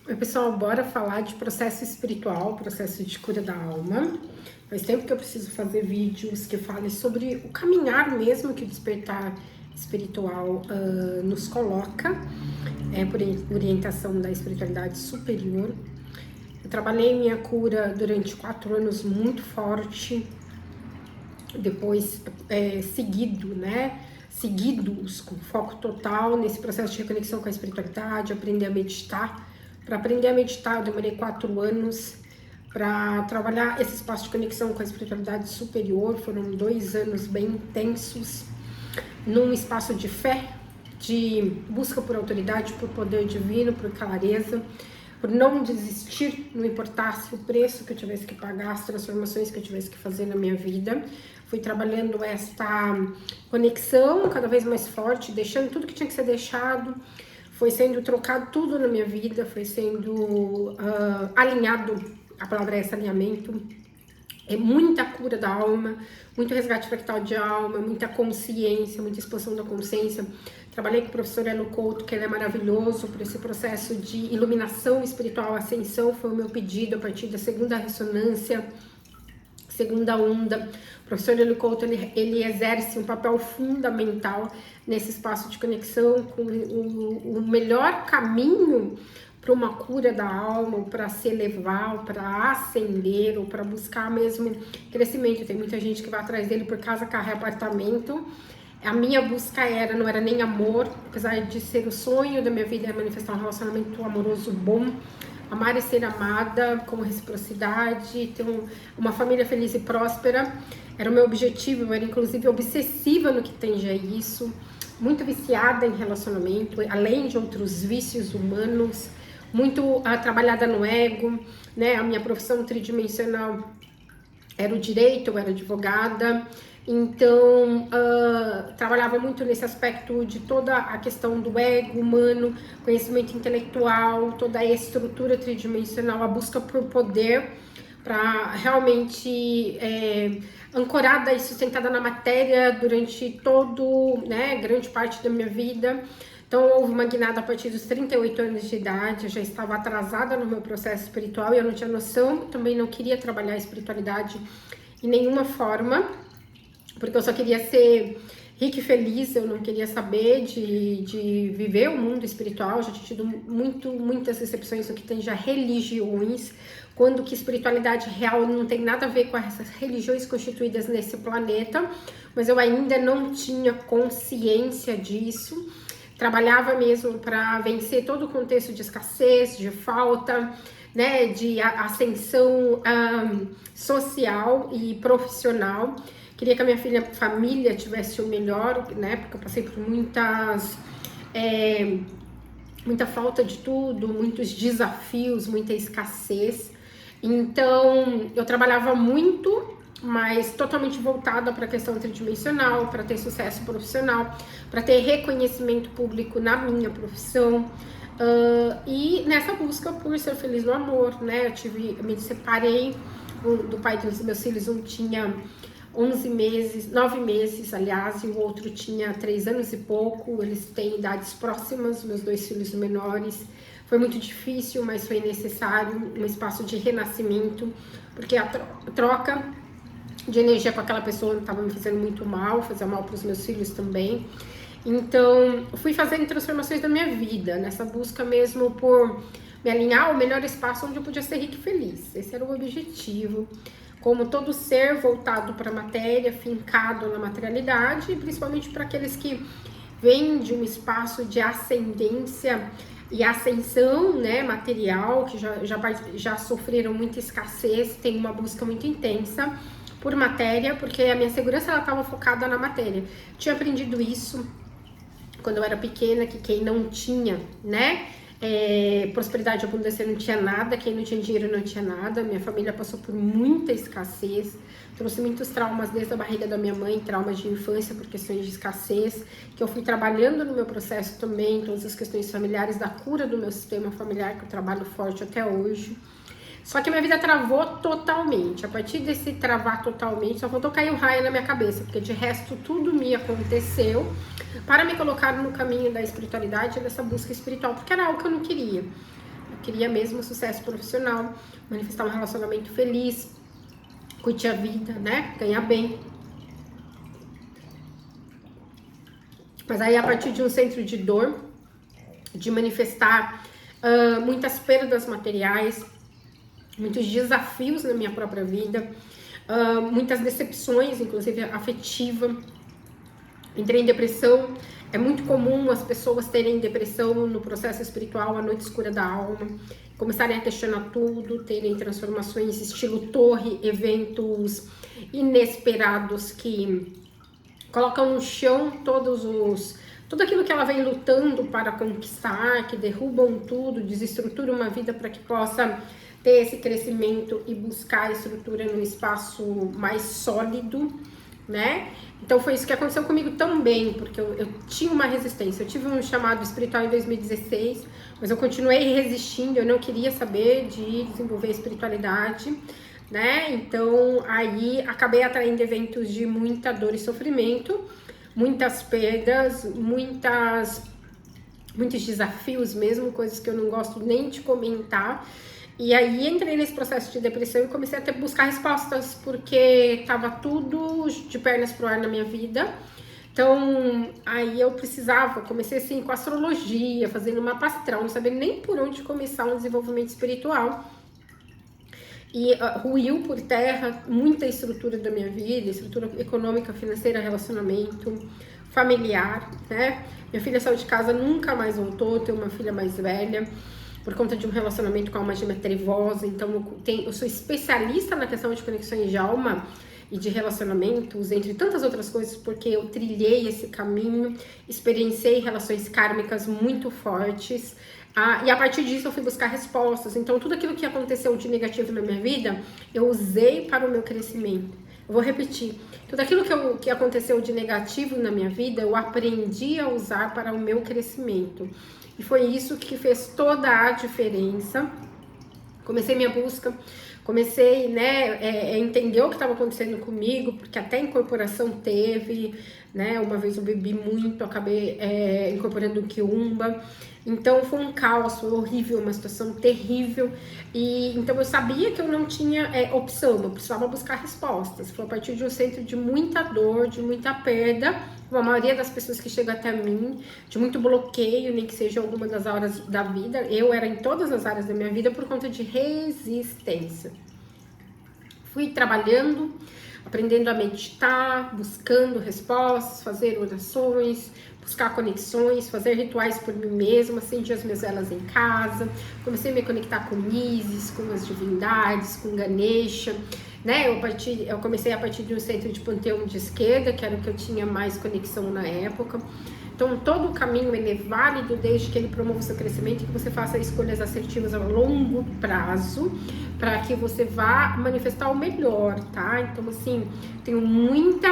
Oi, pessoal, bora falar de processo espiritual, processo de cura da alma. Faz tempo que eu preciso fazer vídeos que falem sobre o caminhar mesmo que o despertar espiritual nos coloca, por orientação da espiritualidade superior. Eu trabalhei minha cura durante 4 anos muito forte, depois seguidos com foco total nesse processo de reconexão com a espiritualidade, aprender a meditar. Para aprender a meditar, eu demorei 4 anos. Para trabalhar esse espaço de conexão com a espiritualidade superior, foram 2 anos bem intensos, num espaço de fé, de busca por autoridade, por poder divino, por clareza, por não desistir, não importasse o preço que eu tivesse que pagar, as transformações que eu tivesse que fazer na minha vida. Fui trabalhando esta conexão cada vez mais forte, deixando tudo que tinha que ser deixado. Foi sendo trocado tudo na minha vida, foi sendo alinhado, a palavra é esse, alinhamento. É muita cura da alma, muito resgate fractal de alma, muita consciência, muita expansão da consciência. Trabalhei com o professor Elo Couto, que ele é maravilhoso por esse processo de iluminação espiritual, ascensão, foi o meu pedido a partir da segunda ressonância, segunda onda. O professor Elo Couto, ele exerce um papel fundamental nesse espaço de conexão com o melhor caminho para uma cura da alma, ou para se elevar, ou para ascender, ou para buscar mesmo crescimento. Tem muita gente que vai atrás dele por casa, carro e apartamento. A minha busca não era nem amor, apesar de ser o sonho da minha vida, é manifestar um relacionamento amoroso bom, amar e ser amada com reciprocidade, ter uma família feliz e próspera. Era o meu objetivo, eu era inclusive obsessiva no que tange a isso, muito viciada em relacionamento, além de outros vícios humanos, muito trabalhada no ego, né? A minha profissão tridimensional era o direito, eu era advogada, então trabalhava muito nesse aspecto de toda a questão do ego humano, conhecimento intelectual, toda a estrutura tridimensional, a busca por poder, para realmente ancorada e sustentada na matéria durante grande parte da minha vida. Então houve uma guinada a partir dos 38 anos de idade, eu já estava atrasada no meu processo espiritual e eu não tinha noção, também não queria trabalhar a espiritualidade em nenhuma forma, porque eu só queria ser rica e feliz, eu não queria saber de viver o mundo espiritual. Eu já tinha tido muitas recepções no que tem já religiões, quando que espiritualidade real não tem nada a ver com essas religiões constituídas nesse planeta, mas eu ainda não tinha consciência disso. Trabalhava mesmo para vencer todo o contexto de escassez, de falta, né, de ascensão social e profissional. Queria que a minha família tivesse o melhor, né, porque eu passei por muita falta de tudo, muitos desafios, muita escassez. Então, eu trabalhava muito, mas totalmente voltada para a questão tridimensional, para ter sucesso profissional, para ter reconhecimento público na minha profissão, e nessa busca por ser feliz no amor, né? Eu me separei do pai dos meus filhos, um tinha 9 meses, aliás, e o outro tinha 3 anos e pouco. Eles têm idades próximas, meus 2 filhos menores. Foi muito difícil, mas foi necessário um espaço de renascimento, porque a troca de energia com aquela pessoa estava me fazendo muito mal, fazia mal para os meus filhos também. Então, fui fazendo transformações da minha vida, nessa busca mesmo por me alinhar ao melhor espaço onde eu podia ser rica e feliz. Esse era o objetivo. Como todo ser voltado para a matéria, fincado na materialidade, e principalmente para aqueles que vêm de um espaço de ascendência e ascensão, né, material, que já sofreram muita escassez, tem uma busca muito intensa por matéria, porque a minha segurança estava focada na matéria. Tinha aprendido isso quando eu era pequena, que quem não tinha, né, prosperidade e abundância não tinha nada, quem não tinha dinheiro não tinha nada. Minha família passou por muita escassez, trouxe muitos traumas desde a barriga da minha mãe, traumas de infância por questões de escassez, que eu fui trabalhando no meu processo também, todas as questões familiares, da cura do meu sistema familiar, que eu trabalho forte até hoje. Só que minha vida travou totalmente. A partir desse travar totalmente, só faltou cair um raio na minha cabeça, porque de resto tudo me aconteceu para me colocar no caminho da espiritualidade, dessa busca espiritual, porque era algo que eu não queria. Eu queria mesmo sucesso profissional, manifestar um relacionamento feliz, curtir a vida, né? Ganhar bem. Mas aí, a partir de um centro de dor, de manifestar muitas perdas materiais, muitos desafios na minha própria vida, muitas decepções, inclusive afetiva. Entrei em depressão. É muito comum as pessoas terem depressão no processo espiritual, a noite escura da alma, começarem a questionar tudo, terem transformações estilo torre, eventos inesperados que colocam no chão tudo aquilo que ela vem lutando para conquistar, que derrubam tudo, desestruturam uma vida para que possa ter esse crescimento e buscar a estrutura num espaço mais sólido, né? Então foi isso que aconteceu comigo também, porque eu tinha uma resistência. Eu tive um chamado espiritual em 2016, mas eu continuei resistindo, eu não queria saber de desenvolver espiritualidade, né? Então aí acabei atraindo eventos de muita dor e sofrimento, muitas perdas, muitos desafios mesmo, coisas que eu não gosto nem de comentar. E aí entrei nesse processo de depressão e comecei a buscar respostas, porque tava tudo de pernas pro ar na minha vida. Então, aí eu precisava, comecei assim com astrologia, fazendo uma astral, não sabia nem por onde começar um desenvolvimento espiritual. E ruiu por terra muita estrutura da minha vida, estrutura econômica, financeira, relacionamento, familiar, né? Minha filha saiu de casa, nunca mais voltou, tenho uma filha mais velha, por conta de um relacionamento com a alma gêmea trevosa. Então eu sou especialista na questão de conexões de alma e de relacionamentos, entre tantas outras coisas, porque eu trilhei esse caminho, experienciei relações kármicas muito fortes, e a partir disso eu fui buscar respostas. Então tudo aquilo que aconteceu de negativo na minha vida, eu usei para o meu crescimento. Eu vou repetir, tudo aquilo que aconteceu de negativo na minha vida, eu aprendi a usar para o meu crescimento. E foi isso que fez toda a diferença. Comecei minha busca, comecei, né, a entender o que estava acontecendo comigo, porque até incorporação teve, né, uma vez eu bebi muito, acabei incorporando o quiumba. Então foi um caos, foi horrível, uma situação terrível. E então eu sabia que eu não tinha opção, eu precisava buscar respostas. Foi a partir de um centro de muita dor, de muita perda, a maioria das pessoas que chegam até mim, de muito bloqueio, nem que seja alguma das áreas da vida. Eu era em todas as áreas da minha vida por conta de resistência. Fui trabalhando, aprendendo a meditar, buscando respostas, fazer orações, buscar conexões, fazer rituais por mim mesma, acendi as minhas velas em casa, comecei a me conectar com Isis, com as divindades, com Ganesha, né? Eu comecei a partir de um centro de panteão de esquerda, que era o que eu tinha mais conexão na época. Então, todo o caminho ele é válido desde que ele promova o seu crescimento e que você faça escolhas assertivas a longo prazo, para que você vá manifestar o melhor, tá? Então, assim, tenho muita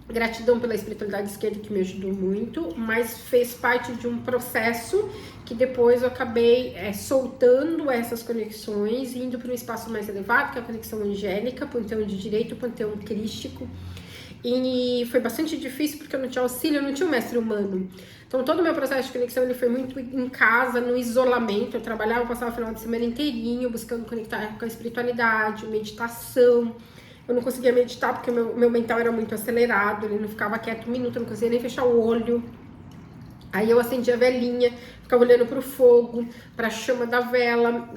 gratidão pela espiritualidade esquerda, que me ajudou muito, mas fez parte de um processo que depois eu acabei soltando essas conexões e indo para um espaço mais elevado, que é a conexão angélica, panteão de direito, panteão crístico. E foi bastante difícil porque eu não tinha auxílio, eu não tinha um mestre humano. Então todo o meu processo de conexão ele foi muito em casa, no isolamento. Eu trabalhava, eu passava o final de semana inteirinho buscando conectar com a espiritualidade, meditação. Eu não conseguia meditar porque o meu mental era muito acelerado, ele não ficava quieto um minuto, eu não conseguia nem fechar o olho. Aí eu acendia a velinha, ficava olhando pro fogo, pra chama da vela,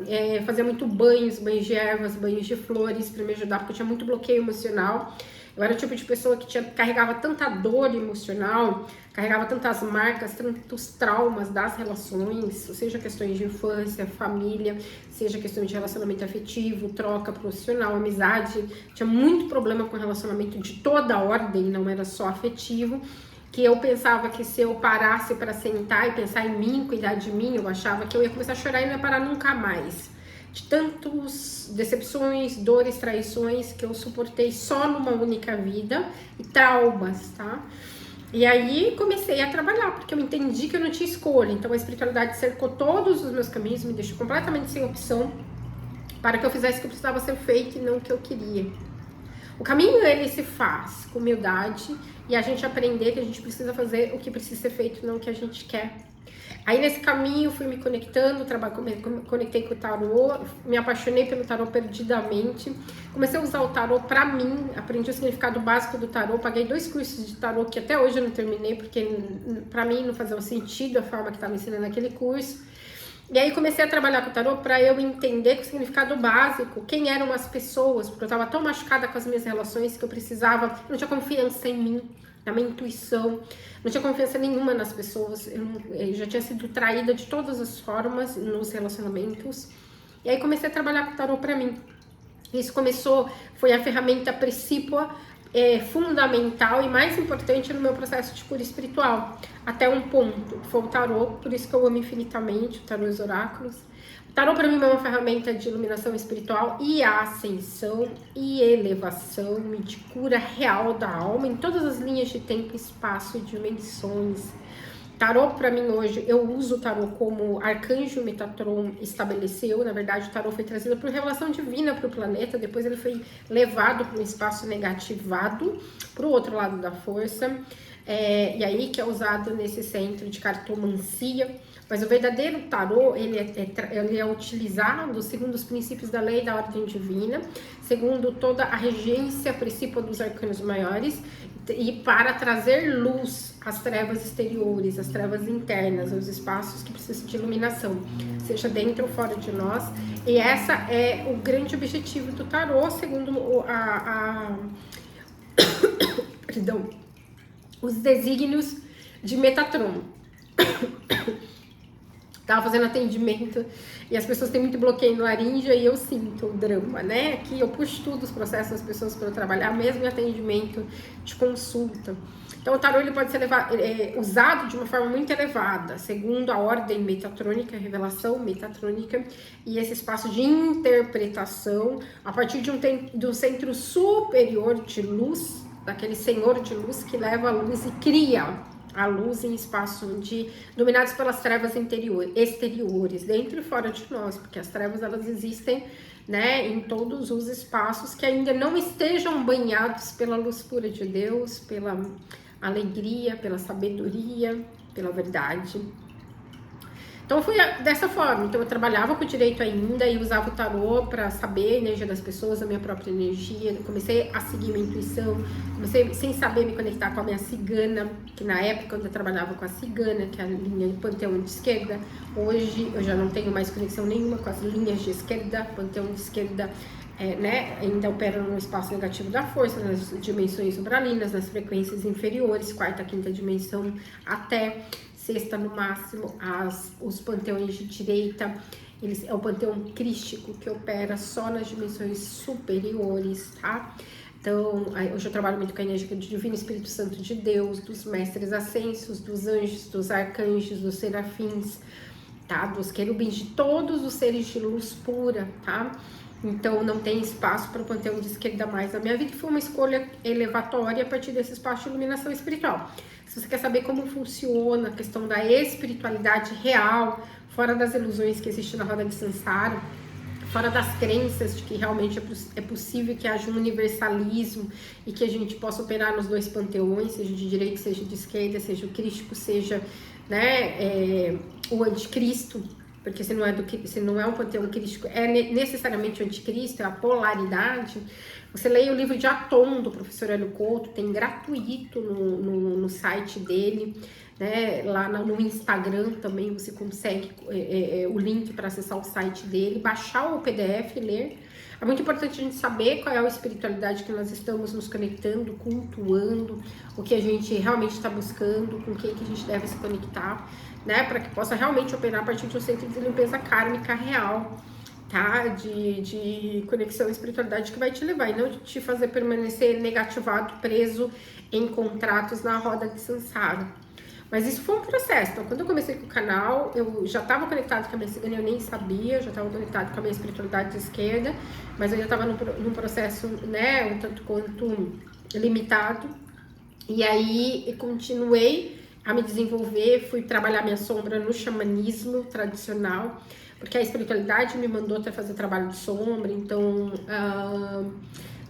fazia muito banhos de ervas, banhos de flores pra me ajudar, porque eu tinha muito bloqueio emocional. Eu era o tipo de pessoa que carregava tanta dor emocional, carregava tantas marcas, tantos traumas das relações, seja questões de infância, família, seja questões de relacionamento afetivo, troca profissional, amizade. Tinha muito problema com relacionamento de toda ordem, não era só afetivo, que eu pensava que se eu parasse para sentar e pensar em mim, cuidar de mim, eu achava que eu ia começar a chorar e não ia parar nunca mais. De tantas decepções, dores, traições que eu suportei só numa única vida e traumas, tá? E aí comecei a trabalhar, porque eu entendi que eu não tinha escolha. Então a espiritualidade cercou todos os meus caminhos, me deixou completamente sem opção para que eu fizesse o que precisava ser feito e não o que eu queria. O caminho ele se faz com humildade e a gente aprender que a gente precisa fazer o que precisa ser feito, não o que a gente quer. Aí nesse caminho fui me conectando, conectei com o tarô, me apaixonei pelo tarô perdidamente, comecei a usar o tarô pra mim, aprendi o significado básico do tarô, paguei 2 cursos de tarô que até hoje eu não terminei, porque pra mim não fazia sentido a forma que estava ensinando aquele curso. E aí comecei a trabalhar com o tarô para eu entender com o significado básico quem eram as pessoas, porque eu estava tão machucada com as minhas relações que eu precisava, não tinha confiança em mim, na minha intuição, não tinha confiança nenhuma nas pessoas, eu já tinha sido traída de todas as formas nos relacionamentos. E aí comecei a trabalhar com o tarô para mim. Isso foi a ferramenta principal, fundamental e mais importante no meu processo de cura espiritual, até um ponto, foi o tarô, por isso que eu amo infinitamente o tarô e os oráculos. O tarô para mim é uma ferramenta de iluminação espiritual e ascensão e elevação e de cura real da alma em todas as linhas de tempo, espaço e dimensões. Tarô, para mim, hoje, eu uso o tarô como arcanjo Metatron estabeleceu. Na verdade, o tarô foi trazido por revelação divina para o planeta. Depois ele foi levado para um espaço negativado, para o outro lado da força. E aí que é usado nesse centro de cartomancia. Mas o verdadeiro tarô, ele é utilizado segundo os princípios da lei da ordem divina, segundo toda a regência principal dos arcanos maiores, e para trazer luz às trevas exteriores, às trevas internas, aos espaços que precisam de iluminação, seja dentro ou fora de nós. E essa é o grande objetivo do tarô, segundo perdão, os desígnios de Metatron. Tava fazendo atendimento e as pessoas têm muito bloqueio no laringe e eu sinto o drama, né? Que eu puxo tudo os processos das pessoas para eu trabalhar, mesmo em atendimento de consulta. Então o tarô ele pode ser usado de uma forma muito elevada, segundo a ordem metatrônica, a revelação metatrônica, e esse espaço de interpretação a partir de um centro superior de luz, daquele senhor de luz que leva a luz e cria a luz em espaço dominados pelas trevas exteriores, dentro e fora de nós, porque as trevas elas existem, né, em todos os espaços que ainda não estejam banhados pela luz pura de Deus, pela alegria, pela sabedoria, pela verdade. Então foi dessa forma, então eu trabalhava com direito ainda e usava o tarô para saber a energia das pessoas, a minha própria energia, comecei a seguir minha intuição, comecei sem saber me conectar com a minha cigana, que na época eu ainda trabalhava com a cigana, que é a linha do panteão de esquerda. Hoje eu já não tenho mais conexão nenhuma com as linhas de esquerda, panteão de esquerda, né, ainda opera no espaço negativo da força, nas dimensões umbralinas, nas frequências inferiores, quarta, quinta dimensão até sexta no máximo. Os panteões de direita, é o panteão crístico que opera só nas dimensões superiores, tá? Então, hoje eu trabalho muito com a energia do Divino Espírito Santo de Deus, dos mestres ascensos, dos anjos, dos arcanjos, dos serafins, tá? Dos querubins, de todos os seres de luz pura, tá? Então não tem espaço para o panteão de esquerda mais na minha vida, que foi uma escolha elevatória a partir desse espaço de iluminação espiritual. Se você quer saber como funciona a questão da espiritualidade real, fora das ilusões que existem na roda de Sansara, fora das crenças de que realmente é possível que haja um universalismo e que a gente possa operar nos dois panteões, seja de direita, seja de esquerda, seja o crístico, seja, né, o anticristo, porque se não é um panteão crístico, é necessariamente o anticristo, é a polaridade. Você leia o livro de Atom, do professor Hélio Couto, tem gratuito no site dele, né? Lá no Instagram também você consegue o link para acessar o site dele, baixar o PDF e ler. É muito importante a gente saber qual é a espiritualidade que nós estamos nos conectando, cultuando, o que a gente realmente está buscando, com quem que a gente deve se conectar, né? Para que possa realmente operar a partir de um centro de limpeza kármica real, tá? De conexão e espiritualidade que vai te levar, e não te fazer permanecer negativado, preso em contratos na roda de Sansara. Mas isso foi um processo. Então, quando eu comecei com o canal, eu já estava conectado com a minha cigana, eu nem sabia, já estava conectado com a minha espiritualidade de esquerda, mas eu já estava num processo, né, um tanto quanto limitado. E aí, eu continuei a me desenvolver, fui trabalhar minha sombra no xamanismo tradicional, porque a espiritualidade me mandou até fazer trabalho de sombra, então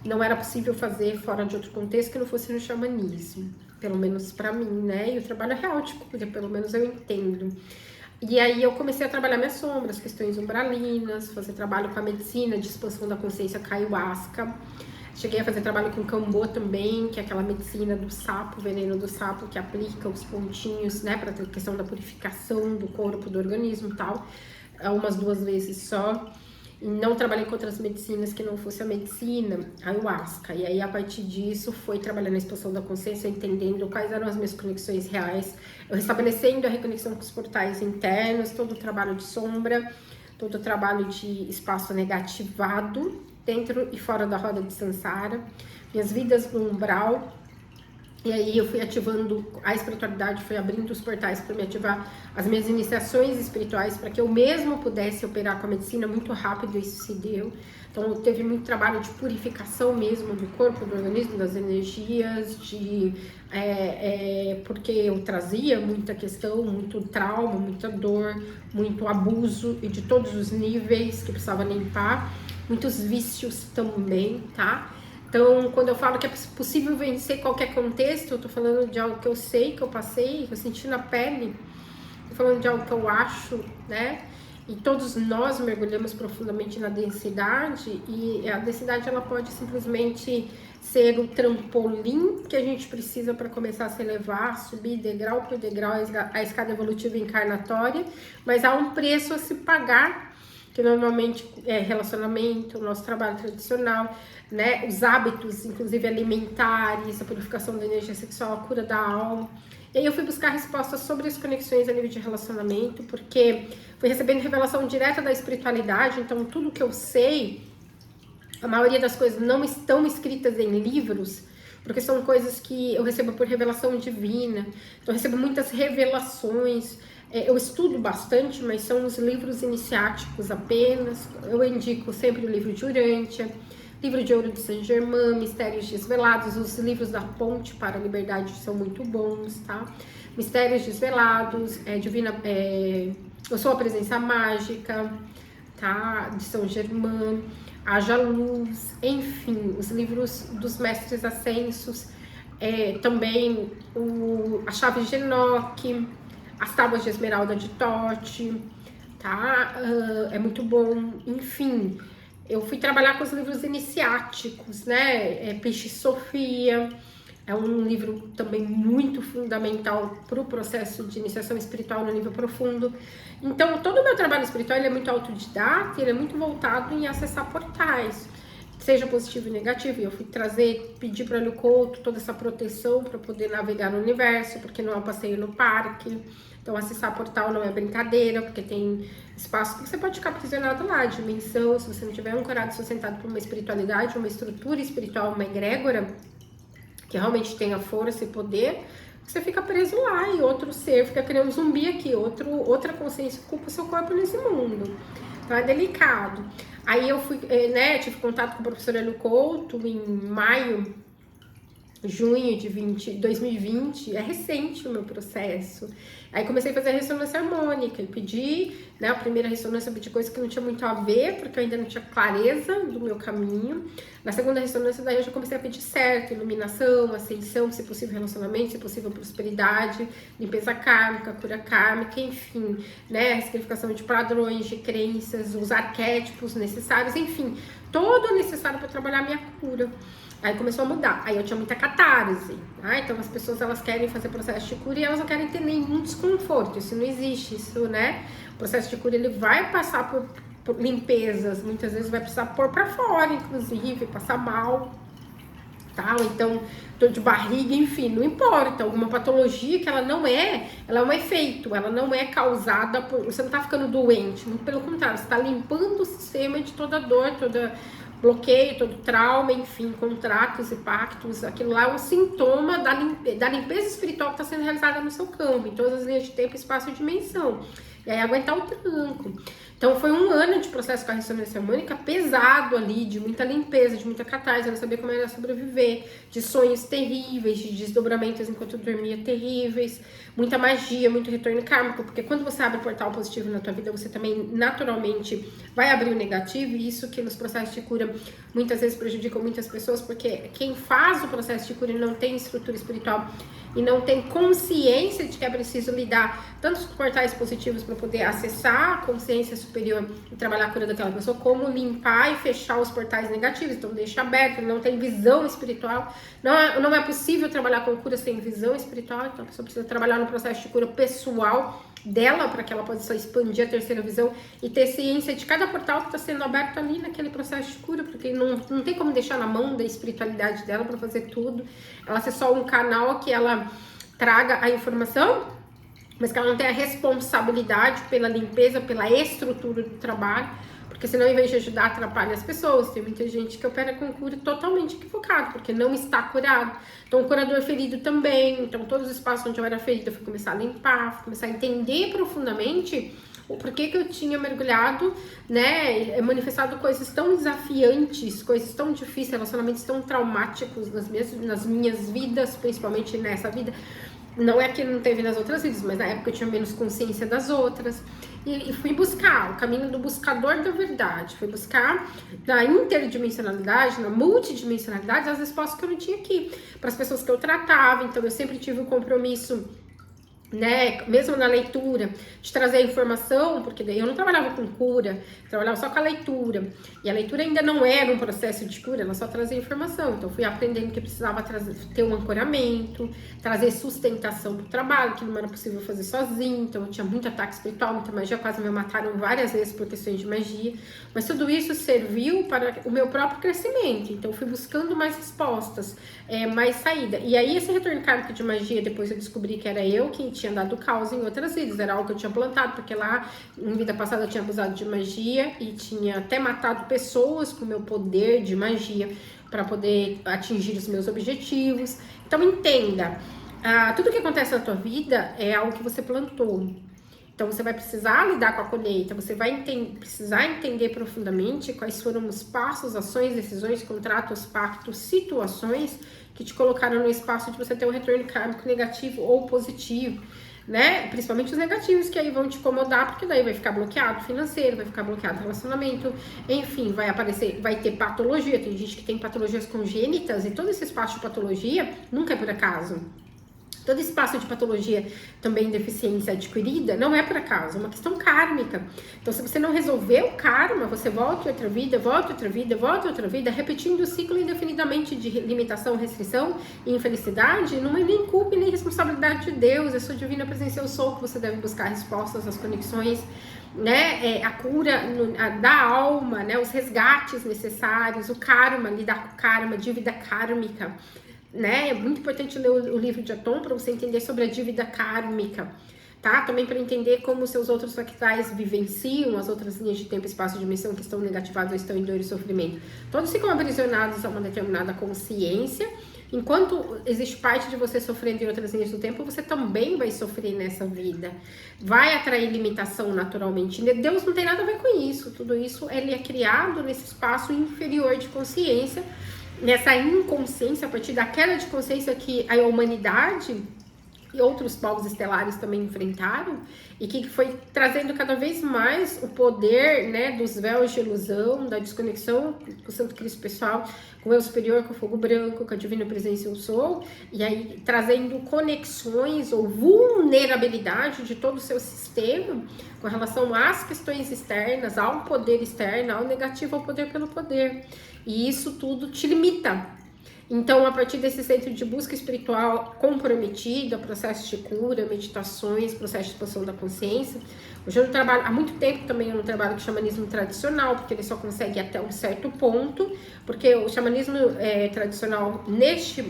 não era possível fazer fora de outro contexto que não fosse no xamanismo, pelo menos pra mim, né? E o trabalho é real de cura, pelo menos eu entendo. E aí eu comecei a trabalhar minhas sombras, questões umbralinas, fazer trabalho com a medicina de expansão da consciência ayahuasca. Cheguei a fazer trabalho com Cambô também, que é aquela medicina do sapo, veneno do sapo, que aplica os pontinhos, né, para a questão da purificação do corpo, do organismo e tal, umas 2 vezes só. E não trabalhei com outras medicinas que não fosse a medicina, a ayahuasca. E aí, a partir disso, foi trabalhando na expansão da consciência, entendendo quais eram as minhas conexões reais, eu restabelecendo a reconexão com os portais internos, todo o trabalho de sombra, todo o trabalho de espaço negativado, dentro e fora da roda de Sansara, minhas vidas no umbral. E aí eu fui ativando a espiritualidade, fui abrindo os portais para me ativar as minhas iniciações espirituais, para que eu mesmo pudesse operar com a medicina muito rápido, isso se deu. Então teve muito trabalho de purificação mesmo do corpo, do organismo, das energias, porque eu trazia muita questão, muito trauma, muita dor, muito abuso e de todos os níveis que precisava limpar, muitos vícios também, tá? Então, quando eu falo que é possível vencer qualquer contexto, eu tô falando de algo que eu sei, que eu passei, que eu senti na pele, tô falando de algo que eu acho, né? E todos nós mergulhamos profundamente na densidade, e a densidade ela pode simplesmente ser o trampolim que a gente precisa para começar a se elevar, subir degrau por degrau a escada evolutiva encarnatória, mas há um preço a se pagar, que normalmente é relacionamento, nosso trabalho tradicional, né, os hábitos, inclusive alimentares, a purificação da energia sexual, a cura da alma. E aí eu fui buscar respostas sobre as conexões a nível de relacionamento, porque fui recebendo revelação direta da espiritualidade, então tudo que eu sei, a maioria das coisas não estão escritas em livros, porque são coisas que eu recebo por revelação divina, então eu recebo muitas revelações. Eu estudo bastante, mas são os livros iniciáticos apenas. Eu indico sempre o livro de Urântia, livro de Ouro de Saint-Germain, Mistérios Desvelados, os livros da Ponte para a Liberdade são muito bons, tá? Mistérios Desvelados, Eu Sou a Presença Mágica, tá? De São Germain, Haja Luz, enfim, os livros dos Mestres Ascensos, também a Chave de Enoque, as Tábuas de Esmeralda de Tote, tá? É muito bom, enfim. Eu fui trabalhar com os livros iniciáticos, né? Peixe Sofia, é um livro também muito fundamental para o processo de iniciação espiritual no nível profundo. Então, todo o meu trabalho espiritual ele é muito autodidata, ele é muito voltado em acessar portais, seja positivo e negativo. E eu fui pedir para o Couto toda essa proteção para poder navegar no universo, porque não é um passeio no parque. Então, acessar portal não é brincadeira, porque tem espaço que você pode ficar aprisionado lá, dimensão, se você não tiver ancorado, sustentado por uma espiritualidade, uma estrutura espiritual, uma egrégora, que realmente tenha força e poder, você fica preso lá e outro ser fica criando zumbi aqui, outra consciência ocupa o seu corpo nesse mundo. Então, é delicado. Aí eu fui, tive contato com o professor Hélio Couto em junho de 2020, é recente o meu processo. Aí comecei a fazer a ressonância harmônica e pedi, né, a primeira ressonância eu pedi coisa que não tinha muito a ver, porque eu ainda não tinha clareza do meu caminho. Na segunda ressonância daí eu já comecei a pedir certo, iluminação, ascensão, se possível relacionamento, se possível prosperidade, limpeza kármica, cura kármica, enfim, né, ressignificação de padrões, de crenças, os arquétipos necessários, enfim, todo o necessário para trabalhar a minha cura. Aí começou a mudar, aí eu tinha muita catarse, tá? Então as pessoas elas querem fazer processo de cura e elas não querem ter nenhum desconforto, isso não existe, isso, né? O processo de cura ele vai passar por limpezas, muitas vezes vai precisar pôr pra fora, inclusive, passar mal, tá? Ou então dor de barriga, enfim, não importa, alguma patologia que ela é um efeito, ela não é causada por, você não tá ficando doente, muito pelo contrário, você tá limpando o sistema de toda dor, toda bloqueio, todo trauma, enfim, contratos e pactos, aquilo lá é um sintoma da limpeza espiritual que está sendo realizada no seu campo, em todas as linhas de tempo, espaço e dimensão. E aí aguentar o tranco. Então foi um ano de processo com a ressonância harmônica pesado ali, de muita limpeza, de muita catarse, eu não sabia como era sobreviver, de sonhos terríveis, de desdobramentos enquanto eu dormia terríveis, muita magia, muito retorno kármico, porque quando você abre o portal positivo na tua vida, você também naturalmente vai abrir o negativo, e isso que nos processos de cura muitas vezes prejudica muitas pessoas, porque quem faz o processo de cura e não tem estrutura espiritual e não tem consciência de que é preciso lidar tanto com portais positivos para poder acessar a consciência superior e trabalhar a cura daquela pessoa, como limpar e fechar os portais negativos. Então deixa aberto, não tem visão espiritual. Não é possível trabalhar com cura sem visão espiritual, então a pessoa precisa trabalhar no processo de cura pessoal dela, para que ela possa expandir a terceira visão e ter ciência de cada portal que está sendo aberto ali naquele processo de cura, porque não tem como deixar na mão da espiritualidade dela para fazer tudo. Ela ser só um canal que ela traga a informação, mas que ela não tem a responsabilidade pela limpeza, pela estrutura do trabalho, porque senão, em vez de ajudar, atrapalha as pessoas. Tem muita gente que opera com cura totalmente equivocado, porque não está curado. Então, o curador ferido também. Então, todos os espaços onde eu era ferida, eu fui começar a limpar, fui começar a entender profundamente o porquê que eu tinha mergulhado, né, manifestado coisas tão desafiantes, coisas tão difíceis, relacionamentos tão traumáticos nas minhas vidas, principalmente nessa vida. Não é que não teve nas outras vidas, mas na época eu tinha menos consciência das outras. E fui buscar o caminho do buscador da verdade. Fui buscar na interdimensionalidade, na multidimensionalidade, as respostas que eu não tinha aqui. Para as pessoas que eu tratava. Então eu sempre tive o compromisso, né, mesmo na leitura, de trazer a informação, porque daí eu não trabalhava com cura, eu trabalhava só com a leitura, e a leitura ainda não era um processo de cura, ela só trazia informação. Então eu fui aprendendo que precisava ter um ancoramento, trazer sustentação para o trabalho, que não era possível fazer sozinho. Então eu tinha muito ataque espiritual, muita magia, quase me mataram várias vezes por questões de magia, mas tudo isso serviu para o meu próprio crescimento. Então eu fui buscando mais respostas, mais saída. E aí esse retorno kármico de magia, depois eu descobri que era eu que tinha dado causa em outras vidas, era algo que eu tinha plantado, porque lá em vida passada eu tinha abusado de magia e tinha até matado pessoas com o meu poder de magia para poder atingir os meus objetivos. Então entenda, tudo que acontece na tua vida é algo que você plantou. Então você vai precisar lidar com a colheita, você vai precisar entender profundamente quais foram os passos, ações, decisões, contratos, pactos, situações que te colocaram no espaço de você ter um retorno kármico negativo ou positivo, né? Principalmente os negativos, que aí vão te incomodar, porque daí vai ficar bloqueado financeiro, vai ficar bloqueado relacionamento, enfim, vai aparecer, vai ter patologia. Tem gente que tem patologias congênitas, e todo esse espaço de patologia nunca é por acaso. Todo espaço de patologia, também deficiência adquirida, não é por acaso, é uma questão kármica. Então, se você não resolver o karma, você volta outra vida, volta outra vida, volta outra vida, repetindo o ciclo indefinidamente de limitação, restrição e infelicidade. Não é nem culpa nem responsabilidade de Deus, é sua divina presença, eu sou, que você deve buscar respostas, as conexões, né, a cura da alma, né, os resgates necessários, o karma, lidar com o karma, dívida kármica. Né? É muito importante ler o livro de Atom para você entender sobre a dívida kármica, tá? Também para entender como os seus outros fractais vivenciam as outras linhas de tempo, espaço e dimensão que estão negativadas ou estão em dor e sofrimento. Todos ficam aprisionados a uma determinada consciência. Enquanto existe parte de você sofrendo em outras linhas do tempo, você também vai sofrer nessa vida. Vai atrair limitação naturalmente. Deus não tem nada a ver com isso. Tudo isso ele é criado nesse espaço inferior de consciência, nessa inconsciência, a partir da queda de consciência que a humanidade e outros povos estelares também enfrentaram, e que foi trazendo cada vez mais o poder, né, dos véus de ilusão, da desconexão com o Santo Cristo pessoal, com o eu superior, com o fogo branco, com a divina presença eu sou, e aí trazendo conexões ou vulnerabilidade de todo o seu sistema com relação às questões externas, ao poder externo, ao negativo, ao poder pelo poder. E isso tudo te limita. Então, a partir desse centro de busca espiritual comprometido, processo de cura, meditações, processo de expansão da consciência. Hoje eu não trabalho, há muito tempo também eu não trabalho com xamanismo tradicional, porque ele só consegue ir até um certo ponto, porque o xamanismo tradicional neste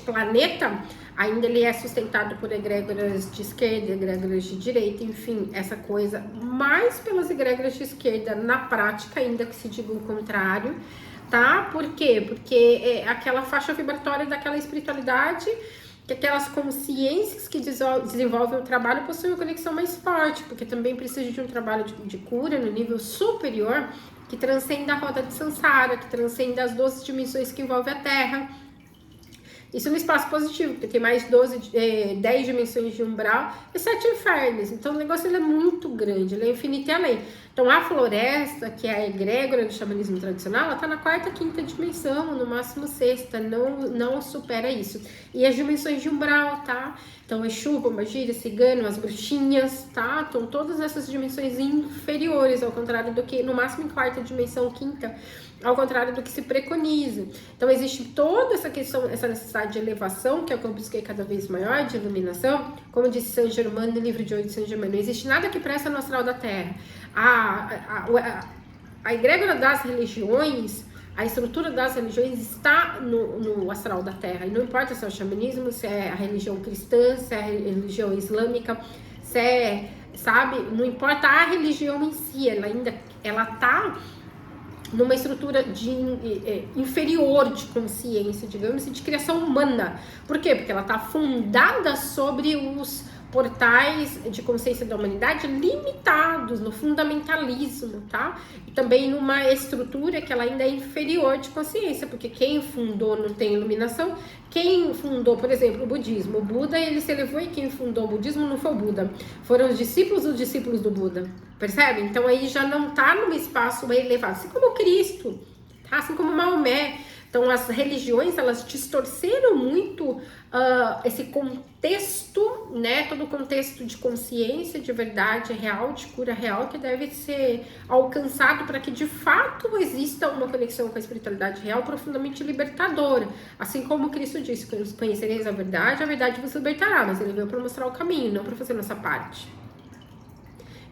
planeta, ainda ele é sustentado por egrégoras de esquerda, egrégoras de direita, enfim, essa coisa, mais pelas egrégoras de esquerda, na prática, ainda que se diga o contrário, tá? Por quê? Porque é aquela faixa vibratória daquela espiritualidade, que aquelas consciências que desenvolvem o trabalho possuem uma conexão mais forte, porque também precisa de um trabalho de cura no nível superior, que transcenda a roda de Sansara, que transcenda as 12 dimensões que envolvem a Terra. Isso no espaço positivo, porque tem mais 10 dimensões de umbral e 7 infernos. Então o negócio ele é muito grande, ele é infinito e além. Então, a floresta, que é a egrégora do xamanismo tradicional, ela tá na quarta, quinta dimensão, no máximo sexta, não supera isso. E as dimensões de umbral, tá? Então, Exu, Pombagira, Cigano, as bruxinhas, tá? Então, todas essas dimensões inferiores, ao contrário do que, no máximo em quarta dimensão, quinta, ao contrário do que se preconiza. Então, existe toda essa questão, essa necessidade de elevação, que é o que eu busquei cada vez maior, de iluminação. Como disse Saint Germain no livro de Ouro de Saint Germain, não existe nada que presta no astral da Terra. A egrégora das religiões, a estrutura das religiões está no astral da Terra. E não importa se é o xamanismo, se é a religião cristã, se é a religião islâmica, se é, sabe? Não importa a religião em si, ela tá numa estrutura inferior de consciência, digamos, e de criação humana. Por quê? Porque ela está fundada sobre os portais de consciência da humanidade limitados no fundamentalismo, tá? E também numa estrutura que ela ainda é inferior de consciência, porque quem fundou não tem iluminação. Quem fundou, por exemplo, o budismo, o Buda, ele se elevou, e quem fundou o budismo não foi o Buda, foram os discípulos dos discípulos do Buda, percebe? Então aí já não tá num espaço elevado, assim como Cristo, tá? Assim como Maomé. Então as religiões, elas distorceram muito esse contexto, né? Todo o contexto de consciência, de verdade real, de cura real, que deve ser alcançado para que de fato exista uma conexão com a espiritualidade real profundamente libertadora. Assim como Cristo disse, conhecereis a verdade vos libertará, mas ele veio para mostrar o caminho, não para fazer nossa parte.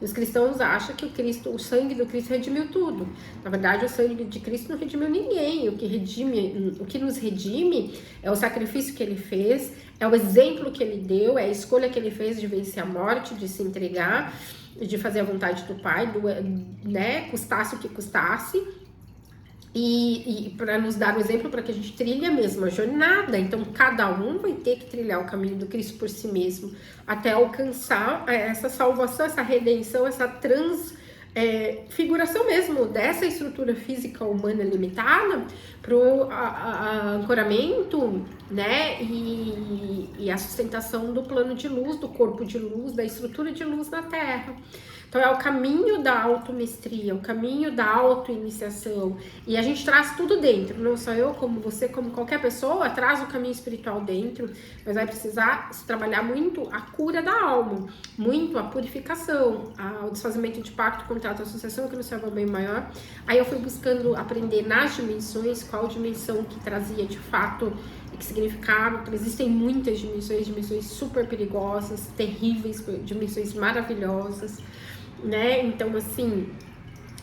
Os cristãos acham que o sangue do Cristo redimiu tudo. Na verdade, o sangue de Cristo não redimiu ninguém. O que nos redime é o sacrifício que ele fez, é o exemplo que ele deu, é a escolha que ele fez de vencer a morte, de se entregar, de fazer a vontade do Pai, né? Custasse o que custasse. E para nos dar o exemplo para que a gente trilhe a mesma jornada. Então, cada um vai ter que trilhar o caminho do Cristo por si mesmo, até alcançar essa salvação, essa redenção, essa transfiguração mesmo dessa estrutura física humana limitada para o ancoramento, né? E a sustentação do plano de luz, do corpo de luz, da estrutura de luz na Terra. Então é o caminho da automestria, o caminho da autoiniciação. E a gente traz tudo dentro, não só eu, como você, como qualquer pessoa, traz o caminho espiritual dentro, mas vai precisar se trabalhar muito a cura da alma, muito a purificação, o desfazimento de pacto, contrato, associação, que nos serve ao bem maior. Aí eu fui buscando aprender nas dimensões, qual dimensão que trazia de fato que significava. Existem muitas dimensões super perigosas, terríveis, dimensões maravilhosas, né? Então, assim,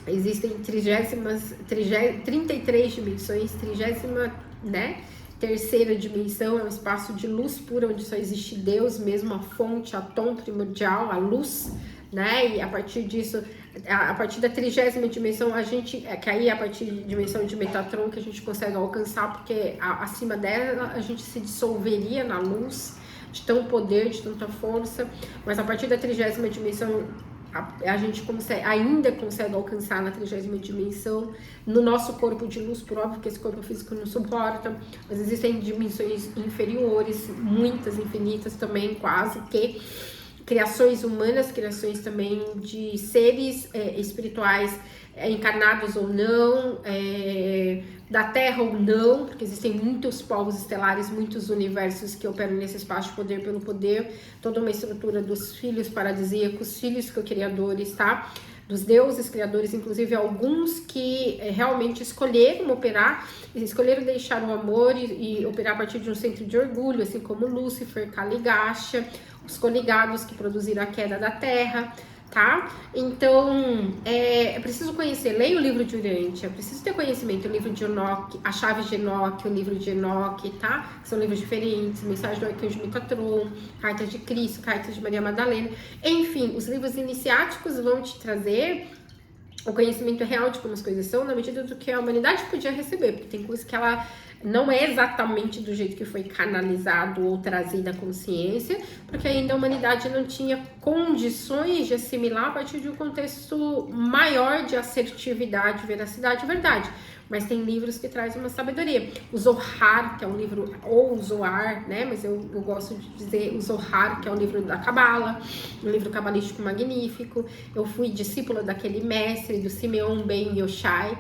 existem 33 dimensões, 30ª, né? Terceira dimensão é um espaço de luz pura, onde só existe Deus mesmo, a fonte, a tom primordial, a luz, né? E a partir disso, a partir da 30ª dimensão, a gente, que aí é a partir de dimensão de Metatron que a gente consegue alcançar, porque acima dela a gente se dissolveria na luz, de tão poder, de tanta força, mas a partir da 30ª dimensão, a gente ainda consegue alcançar na 30ª dimensão, no nosso corpo de luz, por óbvio que esse corpo físico não suporta, mas existem dimensões inferiores, muitas, infinitas também, quase que criações humanas, criações também de seres espirituais, encarnados ou não, da Terra ou não, porque existem muitos povos estelares, muitos universos que operam nesse espaço de poder pelo poder, toda uma estrutura dos filhos paradisíacos, filhos co-criadores, tá? Dos deuses criadores, inclusive alguns que realmente escolheram operar, escolheram deixar o amor e operar a partir de um centro de orgulho, assim como Lúcifer, Kaligasha, os coligados que produziram a queda da Terra, tá? Então, é preciso conhecer, leia o livro de Urântia, é preciso ter conhecimento, o livro de Enoque, a chave de Enoque, o livro de Enoque, tá? São livros diferentes, Mensagem do Arcanjo Metatron, Cartas de Cristo, Cartas de Maria Madalena, enfim, os livros iniciáticos vão te trazer o conhecimento real de como as coisas são, na medida do que a humanidade podia receber, porque tem coisas que ela Não é exatamente do jeito que foi canalizado ou trazido à consciência, porque ainda a humanidade não tinha condições de assimilar a partir de um contexto maior de assertividade, veracidade e verdade. Mas tem livros que trazem uma sabedoria. O Zohar, que é um livro, ou o Zohar, né? Mas eu gosto de dizer o Zohar, que é um livro da Cabala, um livro cabalístico magnífico. Eu fui discípula daquele mestre, do Simeon Ben Yochai.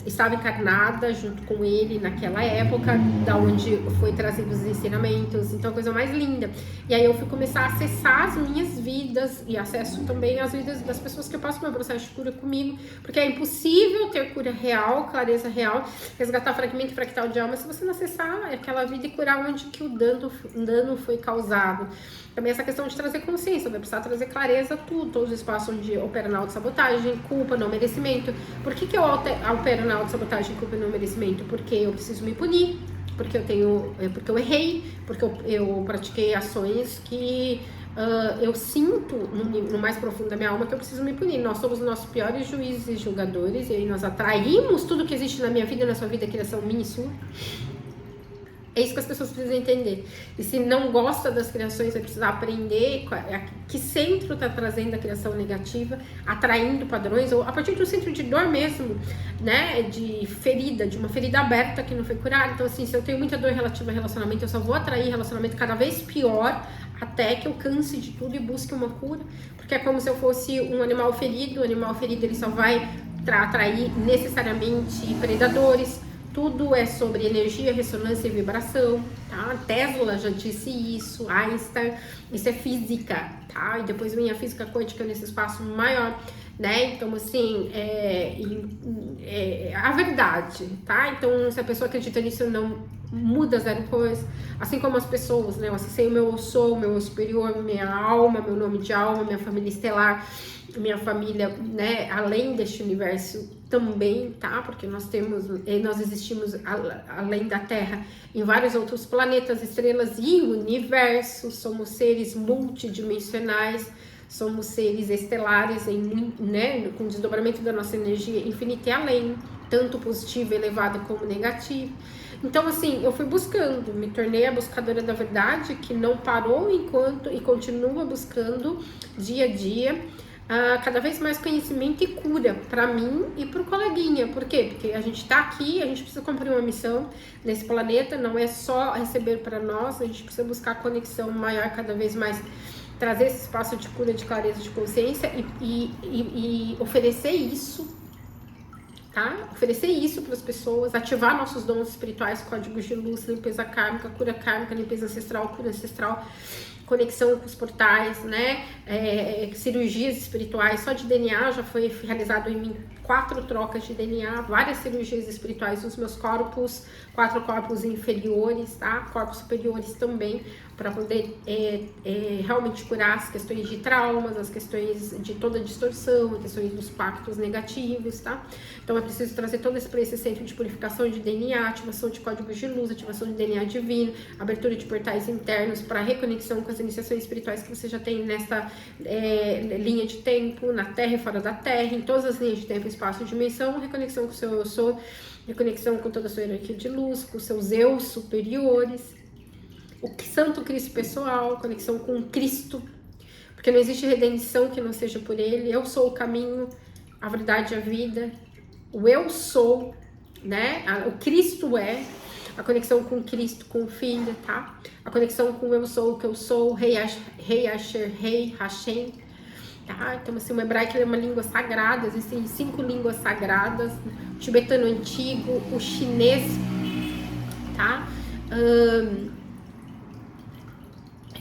Estava encarnada junto com ele naquela época, da onde foi trazidos os ensinamentos, então a coisa mais linda. E aí eu fui começar a acessar as minhas vidas e acesso também as vidas das pessoas que eu passo meu processo de cura comigo, porque é impossível ter cura real, clareza real, resgatar fragmento fractal de alma se você não acessar aquela vida e curar onde que o dano foi causado. Também essa questão de trazer consciência, vai precisar trazer clareza, tudo, todos os espaços onde opera na autossabotagem, culpa, não merecimento. Por que eu opero na autossabotagem, culpa e não merecimento? Porque eu preciso me punir, porque eu errei, porque eu pratiquei ações que eu sinto no mais profundo da minha alma que eu preciso me punir. Nós somos os nossos piores juízes e julgadores, e aí nós atraímos tudo que existe na minha vida, na sua vida, criação minha e sua. É isso que as pessoas precisam entender. E se não gosta das criações, vai precisar aprender que centro está trazendo a criação negativa, atraindo padrões, ou a partir do centro de dor mesmo, né? De ferida, de uma ferida aberta que não foi curada. Então, assim, se eu tenho muita dor relativa a relacionamento, eu só vou atrair relacionamento cada vez pior até que eu canse de tudo e busque uma cura. Porque é como se eu fosse um animal ferido. O animal ferido, ele só vai atrair necessariamente predadores. Tudo é sobre energia, ressonância e vibração, tá? Tesla já disse isso, Einstein, isso é física, tá? E depois vem a física quântica nesse espaço maior, né? Então, assim, a verdade, tá? Então, se a pessoa acredita nisso, não muda zero coisa. Assim como as pessoas, né? Eu acessei o meu eu sou, meu eu superior, minha alma, meu nome de alma, minha família estelar, minha família, né? Além deste universo também, tá? Porque nós existimos além da Terra em vários outros planetas, estrelas e universos. Somos seres multidimensionais, somos seres estelares, né? Com desdobramento da nossa energia infinita e além, tanto positivo, elevado como negativo. Então, assim, eu fui buscando, me tornei a buscadora da verdade, que não parou e continua buscando dia a dia. Cada vez mais conhecimento e cura para mim e para o coleguinha. Por quê? Porque a gente está aqui, a gente precisa cumprir uma missão nesse planeta, não é só receber para nós, a gente precisa buscar conexão maior, cada vez mais trazer esse espaço de cura, de clareza, de consciência e oferecer isso, tá? Oferecer isso para as pessoas, ativar nossos dons espirituais, códigos de luz, limpeza kármica, cura kármica, limpeza ancestral, cura ancestral, conexão com os portais, né? Cirurgias espirituais, só de DNA já foi realizado em mim 4 trocas de DNA, várias cirurgias espirituais nos meus corpos, 4 corpos inferiores, tá? Corpos superiores também, para poder realmente curar as questões de traumas, as questões de toda distorção, as questões dos pactos negativos, tá? Então é preciso trazer todo esse para esse centro de purificação de DNA, ativação de códigos de luz, ativação de DNA divino, abertura de portais internos para reconexão com as iniciações espirituais que você já tem nessa linha de tempo, na Terra e fora da Terra, em todas as linhas de tempo, espaço e dimensão, reconexão com o seu eu sou, reconexão com toda a sua hierarquia de luz, com os seus eus superiores, o Santo Cristo pessoal, conexão com Cristo, porque não existe redenção que não seja por Ele. Eu sou o caminho, a verdade e a vida, o eu sou, né? O Cristo é, a conexão com Cristo, com o Filho, tá? A conexão com o eu sou, o que eu sou, Rei Asher, Rei Hashem, tá? Então, assim, o hebraico é uma língua sagrada, existem 5 línguas sagradas, o tibetano antigo, o chinês, tá?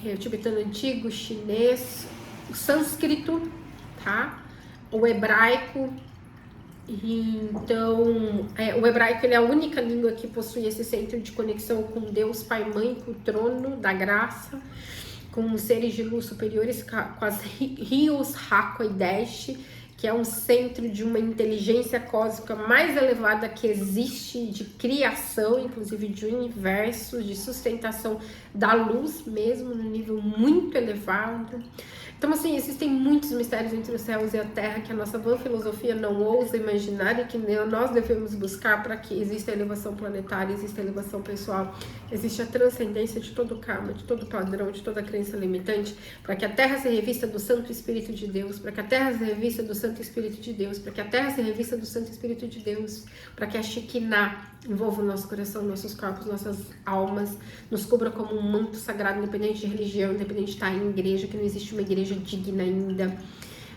O tibetano antigo, o chinês, o sânscrito, tá? O hebraico. Então, o hebraico ele é a única língua que possui esse centro de conexão com Deus, Pai, Mãe, com o trono da graça, com os seres de luz superiores, com as rios, Hakwa e Dash, que é um centro de uma inteligência cósmica mais elevada que existe, de criação, inclusive de universo, de sustentação da luz mesmo, num nível muito elevado. Então, assim, existem muitos mistérios entre os céus e a terra que a nossa vã filosofia não ousa imaginar e que nós devemos buscar para que exista a elevação planetária, exista a elevação pessoal, existe a transcendência de todo karma, de todo padrão, de toda crença limitante, para que a terra se revista do Santo Espírito de Deus, para que a terra se revista do Santo Espírito de Deus, para que a terra se revista do Santo Espírito de Deus, para que a Shekinah envolva o nosso coração, nossos corpos, nossas almas, nos cubra como um manto sagrado, independente de religião, independente de estar em igreja, que não existe uma igreja digna ainda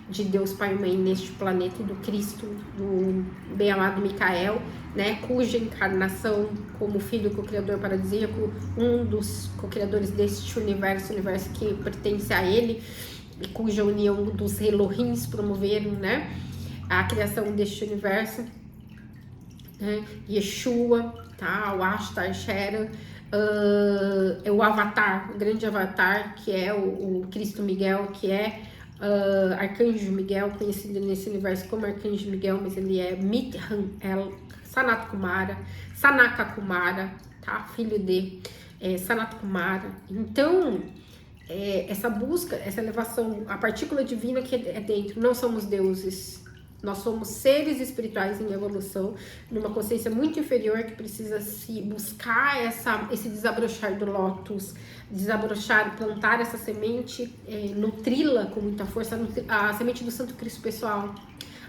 de Deus Pai e Mãe neste planeta, e do Cristo, do bem-amado Micael, né, cuja encarnação como filho co-criador paradisíaco, um dos co-criadores deste universo que pertence a ele, e cuja união dos Elohims promoveram, né, a criação deste universo, né, Yeshua, tá, o Ashtar Shera, o Avatar, o grande Avatar, que é o Cristo Miguel, que é Arcanjo Miguel, conhecido nesse universo como Arcanjo Miguel, mas ele é Mithan El Sanat Kumara, Sanaka Kumara, tá, filho de Sanat Kumara. Então, essa busca, essa elevação, a partícula divina que é dentro, não somos deuses. Nós somos seres espirituais em evolução, numa consciência muito inferior que precisa se buscar esse desabrochar do lótus, desabrochar, plantar essa semente, nutri-la com muita força, a semente do Santo Cristo pessoal,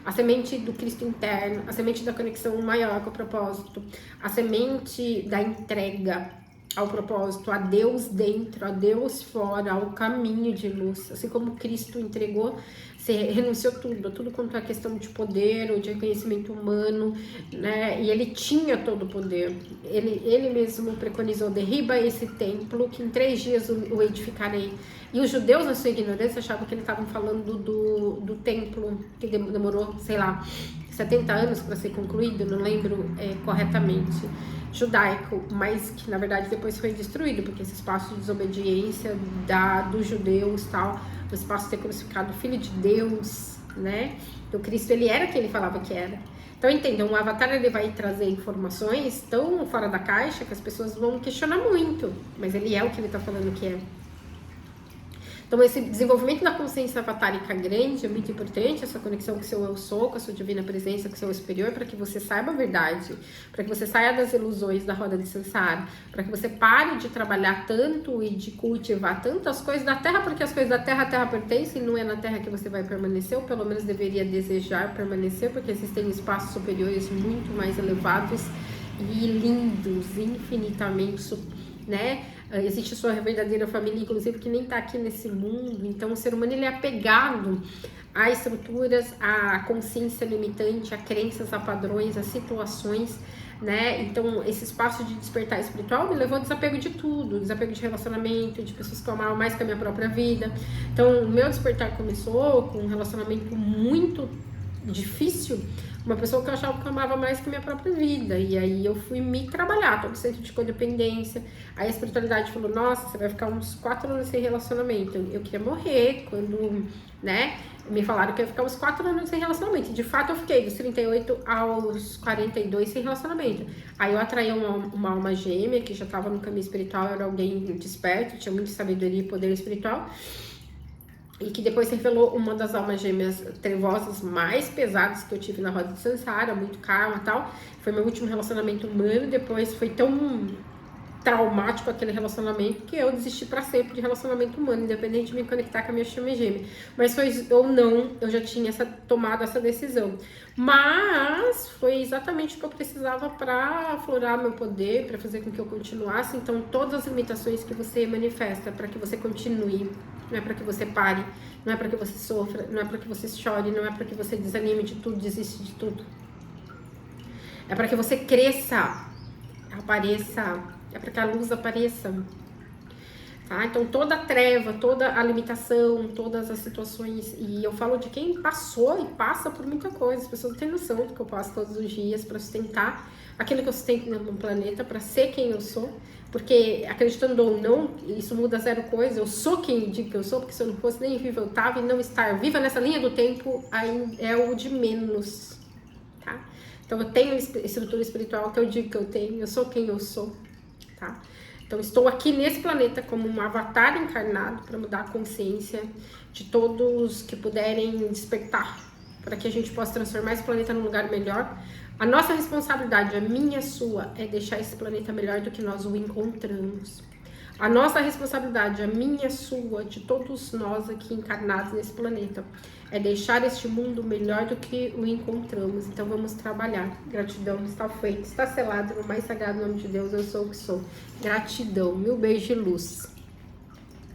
a semente do Cristo interno, a semente da conexão maior com o propósito, a semente da entrega ao propósito, a Deus dentro, a Deus fora, ao caminho de luz, assim como Cristo entregou, você renunciou tudo quanto é questão de poder ou de reconhecimento humano, né? E ele tinha todo o poder. Ele mesmo preconizou: derriba esse templo que em 3 dias o edificarei. E os judeus, na sua ignorância, achavam que eles estavam falando do templo, que demorou, sei lá, 70 anos para ser concluído, não lembro corretamente, judaico, mas que na verdade depois foi destruído, porque esse espaço de desobediência dos judeus, tal, o espaço de ter crucificado o Filho de Deus, né? O Cristo, ele era quem ele falava que era. Então, entendam, o Avatar, ele vai trazer informações tão fora da caixa que as pessoas vão questionar muito, mas ele é o que ele está falando que é. Então, esse desenvolvimento da consciência avatárica grande é muito importante, essa conexão com o seu eu sou, com a sua divina presença, com o seu eu superior, para que você saiba a verdade, para que você saia das ilusões da roda de Sansara, para que você pare de trabalhar tanto e de cultivar tantas coisas da Terra, porque as coisas da Terra, a Terra pertence, e não é na Terra que você vai permanecer, ou pelo menos deveria desejar permanecer, porque existem espaços superiores muito mais elevados e lindos, infinitamente, né? Existe a sua verdadeira família, inclusive, que nem está aqui nesse mundo. Então, o ser humano, ele é apegado a estruturas, a consciência limitante, a crenças, a padrões, a situações, né? Então, esse espaço de despertar espiritual me levou ao desapego de tudo, desapego de relacionamento, de pessoas que eu amava mais que a minha própria vida. Então, o meu despertar começou com um relacionamento muito difícil, uma pessoa que eu achava que eu amava mais que a minha própria vida, e aí eu fui me trabalhar, todo centro de codependência. Aí a espiritualidade falou: nossa, você vai ficar uns 4 anos sem relacionamento. Eu queria morrer quando, né, me falaram que eu ia ficar uns 4 anos sem relacionamento. De fato, eu fiquei dos 38 aos 42 sem relacionamento. Aí eu atraí uma alma gêmea que já estava no caminho espiritual, era alguém desperto, tinha muita sabedoria e poder espiritual, e que depois se revelou uma das almas gêmeas trevosas mais pesadas que eu tive na roda de Sansara, muito karma e tal. Foi meu último relacionamento humano. Depois foi tão traumático aquele relacionamento que eu desisti para sempre de relacionamento humano, independente de me conectar com a minha chama gêmea. Mas foi ou não, eu já tinha tomado essa decisão. Mas foi exatamente o que eu precisava para aflorar meu poder, para fazer com que eu continuasse. Então, todas as limitações que você manifesta para que você continue, não é para que você pare, não é para que você sofra, não é para que você chore, não é para que você desanime de tudo, desista de tudo. É para que você cresça, apareça, é para que a luz apareça. Tá? Então, toda a treva, toda a limitação, todas as situações, e eu falo de quem passou e passa por muita coisa. As pessoas não têm noção do que eu passo todos os dias para sustentar aquilo que eu sustento no planeta, para ser quem eu sou. Porque, acreditando ou não, isso muda 0 coisa. Eu sou quem eu digo que eu sou, porque se eu não fosse nem viva eu tava, e não estar viva nessa linha do tempo aí é o de menos, tá? Então, eu tenho estrutura espiritual que eu digo que eu tenho, eu sou quem eu sou, tá? Então, estou aqui nesse planeta como um avatar encarnado para mudar a consciência de todos que puderem despertar, para que a gente possa transformar esse planeta num lugar melhor. A nossa responsabilidade, a minha, a sua, é deixar esse planeta melhor do que nós o encontramos. A nossa responsabilidade, a minha, a sua, de todos nós aqui encarnados nesse planeta, é deixar este mundo melhor do que o encontramos. Então vamos trabalhar. Gratidão, está feito, está selado no mais sagrado nome de Deus, eu sou o que sou. Gratidão, mil beijos de luz.